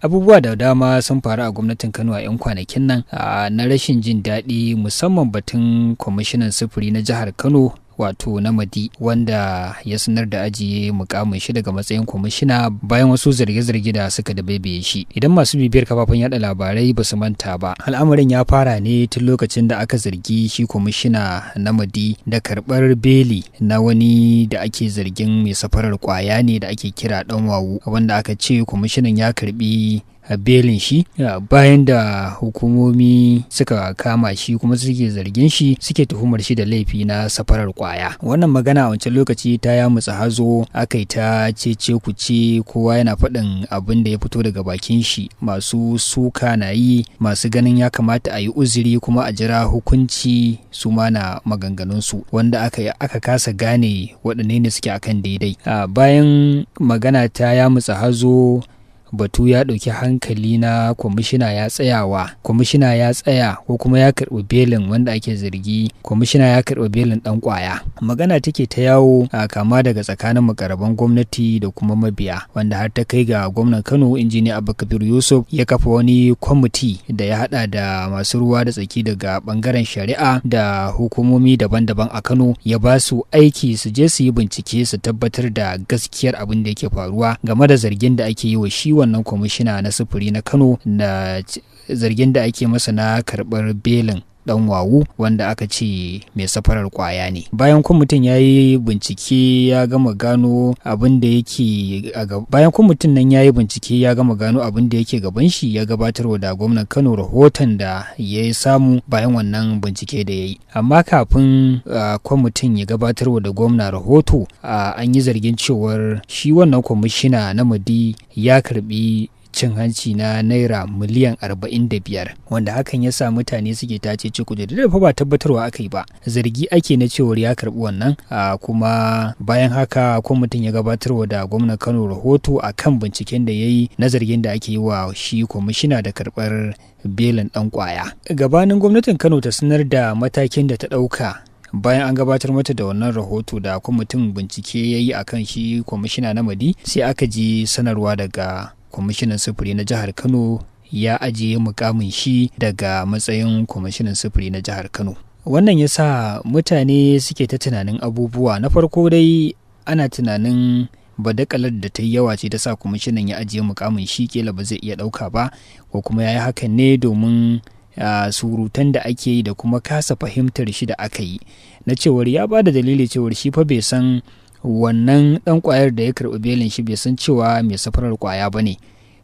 Abubuwa da dama sun faru a gwamnatin Kano a 'yan kwanakin nan na rashin jin daɗi, musamman batun kwamishinan sufuri na jihar Kano wato Namadi, wanda ya sanar da ajiye mukamin shi daga matsayin kwamishina bayan wasu zarge-zarge da suka dabaibaye shi. Idan masu bibiyar kafafen yada labarai ba su manta ba, al'amarin ya fara ne tun lokacin da aka zargi shi kwamishina Namadi da karɓar beli na wani da ake zargin mai safarar kwaya ne da ake kira dan wawu, wanda aka ce kwamishinan ya karbi belin shi bayan da hukumomi suka kama shi kuma suke zargin shi, suke tuhumar shi da laifi na safarar kwaya. Wannan magana a wancan lokaci ta yamutsa hazo, aka yi ta cece kuce, kowa yana faɗin abin da ya fito daga bakin shi. Masu suka na yi, masu ganin ya kamata a yi uzuri kuma a jira hukunci su ma na maganganunsu, wanda aka kasa gane waɗanne ne suke akan daidai. Bayan magana ta yamutsa hazo, batu ya ɗauki hankali na kwamishina ya tsaya ko kuma ya karɓi belin wanda ake zargi. Kwamishina ya karɓi belin ɗan ƙwaya. Magana take ta yawo kama daga tsakanin makaraban gwamnati da kuma mabiya, wanda har ta kai ga gwamnan Kano injiniya Abba Yusuf ya kafa wani kwamiti da ya haɗa da masu ruwa da tsaki daga ɓangaren shari'a da hukumomi daban-daban a Kano, ya ba su aiki su je su yi bincike su tabbatar da gaskiyar abin da yake faruwa game da zargin da ake yi wa shi wannan kwamishina na sufuri na Kano, da zargin da ake masa na karɓar belin dan wawu wanda aka ce mai safarar kwaya ne. Bayan kwamitin ya yi bincike ya gama gano abin da yake abin da yake gaban shi, ya gabatarwa da gwamnan Kano rahoton da ya samu bayan wannan bincike da ya yi. Amma kafin kwamitin ya gabatarwa da gwamna rahoto, an yi zargin cewar shi wannan kwamishina Namadi ya karbi cin hanci na naira miliyan 45, wanda hakan ya sa mutane suke tace cikuje da fa ba tabbatarwa aka yi ba, zargi ake na cewar ya karbi wannan. Kuma bayan haka kwamitin ya gabatarwa da gwamnan Kano rahoto akan binciken da ya yi na zargin da ake yi wa shi kwamishina da karbar belin dan kwaya. Gabanin gwamnatin Kano ta sanar da matakin da ta ɗauka bayan an gabatar mata da wannan rahoto da kwamitin bincike ya yi akan shi kwamishina Namadi, sai aka ji sanarwa daga kwamishinan sufuri na jihar Kano ya ajiye mukamin shi daga matsayin kwamishinan sufuri na jihar Kano. Wannan ya sa mutane suke ta tunanin abubuwa. Na farko dai ana tunanin badakalar da ta yi yawa ce ta sa kwamishinan ya ajiye mukamin shi, kila ba zai iya ɗauka ba, ko kuma ya yi hakan ne domin surutan da ake yi da kuma kasa fahimtar shi da aka yi na cewar ya ba da dalili cewar shi fa bai san wannan dan kwayar da ya karɓi belin shi, bai san cewa mai safarar kwaya ba ne,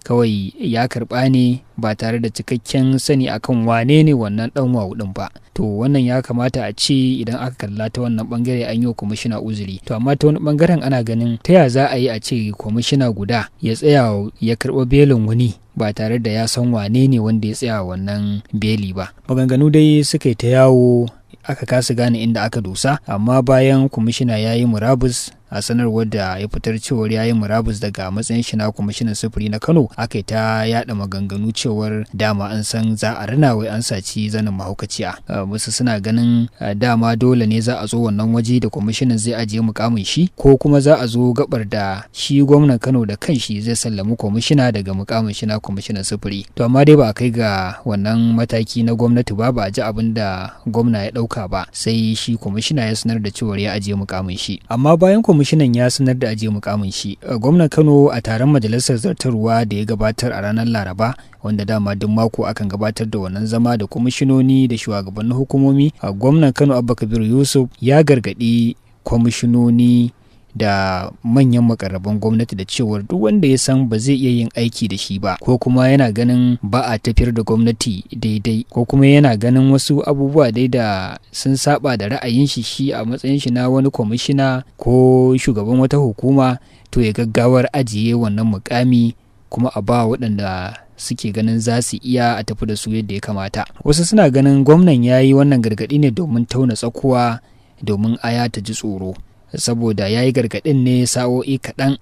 kawai ya karɓa ne ba tare da cikakken sani akan wane ne wannan dan wawu din ba. To wannan ya kamata a ce idan aka kalla ta wannan bangare an yi wa kwamishina uzuri. To amma ta wani bangaren ana ganin ta ya za a yi a ce kwamishina guda ya tsaya ya karɓi belin wani ba tare da ya san wane ne wanda ya tsaya wannan beli ba. Maganganu dai suka yi ta yawo, aka kasa gane inda aka dosa. Amma bayan kwamishina ya yi murabus, a sanarwar da ya fitar cewar ya yi murabus daga matsayin shi na kwamishinan sufuri na Kano, aka yi ta yada maganganu cewar dama an san za a rina wai an saci zanin mahaukaciya. Wasu suna ganin dama dole ne za a zo wannan waje da kwamishinan zai ajiye mukamin shi, ko kuma za a zo gabar da shi gwamnan Kano da kanshi zai sallami kwamishina daga mukamin shi na kwamishinan sufuri. To amma dai ba a kai ga wannan mataki na gwamnati ba a ji abin da gwamna ya dauka ba, sai shi kwamishina ya sanar da cewar ya ajiye mukamin shi. Amma bayan kwamishinan ya sanar da ajiye mukamin shi, gwamnan Kano a taron majalisar zartarwa da ya gabatar a ranar Laraba, wanda dama duk mako akan gabatar da wannan zama da kwamishinoni da shugabannin hukumomi, gwamnan Kano Abba Yusuf ya gargadi kwamishinoni da manyan makarraban gwamnati da cewar duk wanda ya san ba zai iya yin aiki da shi ba, ko kuma yana ganin ba a tafiyar da gwamnati daidai, ko kuma yana ganin wasu abubuwa dai da sun saba da ra'ayin shi a matsayin shi na wani kwamishina ko shugaban wata hukuma, to ya gaggawar ajiye wannan mukami kuma a ba waɗanda suke ganin za su iya a tafi da su yadda ya kamata. Wasu suna ganin gwamnan ya yi wannan gargaɗi ne domin tauna tsakuwa, domin aya ta ji tsoro, saboda ya yi gargaɗin ne sa'o'i kaɗan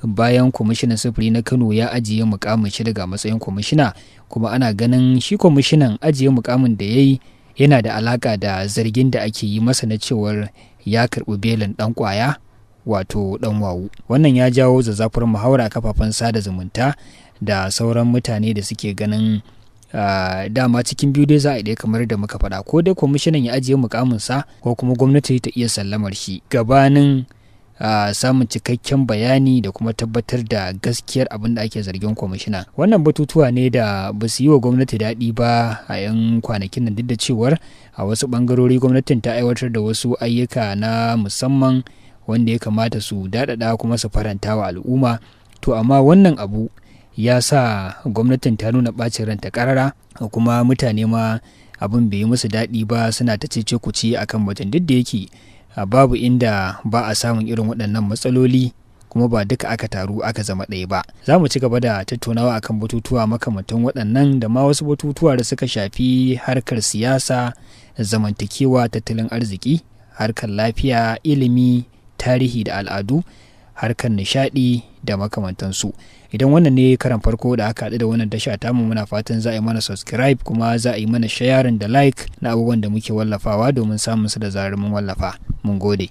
bayan kwamishinan sufuri na Kano ya ajiye mukamin shi daga matsayin kwamishina. Kuma ana ganin shi kwamishinan ajiye mukamin da ya yi yana da alaka da zargin da ake yi masa na cewar ya karɓi belin ɗan ƙwaya wato dan wawu. Wannan ya jawo zazzafar muhawara a kafafen sada zumunta da sauran mutane da suke ganin dama cikin biyu dai za a ɗaya kamar da muka faɗa, ko dai kwamishinan ya ajiye mukaminsa ko kuma gwamnati ta iya sallamar shi gabanin samun cikakken bayani da kuma tabbatar da gaskiyar abin da ake zargin kwamishina. Wannan batutuwa ne da ba su yi wa gwamnati daɗi ba a 'yan kwanakin nan, duk da cewar a wasu ɓangarori gwamnatin ta aiwatar da wasu ayyuka na musamman wanda ya kamata su daɗaɗa kuma su faranta wa al'umma. To amma wannan abu ya sa gwamnatin ta nuna ɓacin ranta ƙarara, kuma mutane ma abin bai yi musu daɗi ba, suna ta cece kuce akan batun, duk da yake babu inda ba a samun irin waɗannan matsaloli kuma ba duka aka taru aka zama ɗaya ba. Za mu ci gaba da tattaunawa akan batutuwa makamantan waɗannan da ma wasu batutuwa da suka shafi harkar siyasa, zamantakewa, tattalin arziki, harkar lafiya, ilimi, tarihi da al'adu, harkar nishaɗi da makamantansu. Idan wannan ne karan farko da aka haɗu da wannan tasha tamu, muna fatan za a yi mana subscribe kuma za a yi mana sharing da like na abubuwan da muke wallafawa domin samun su da zarar mun wallafa. Mun gode.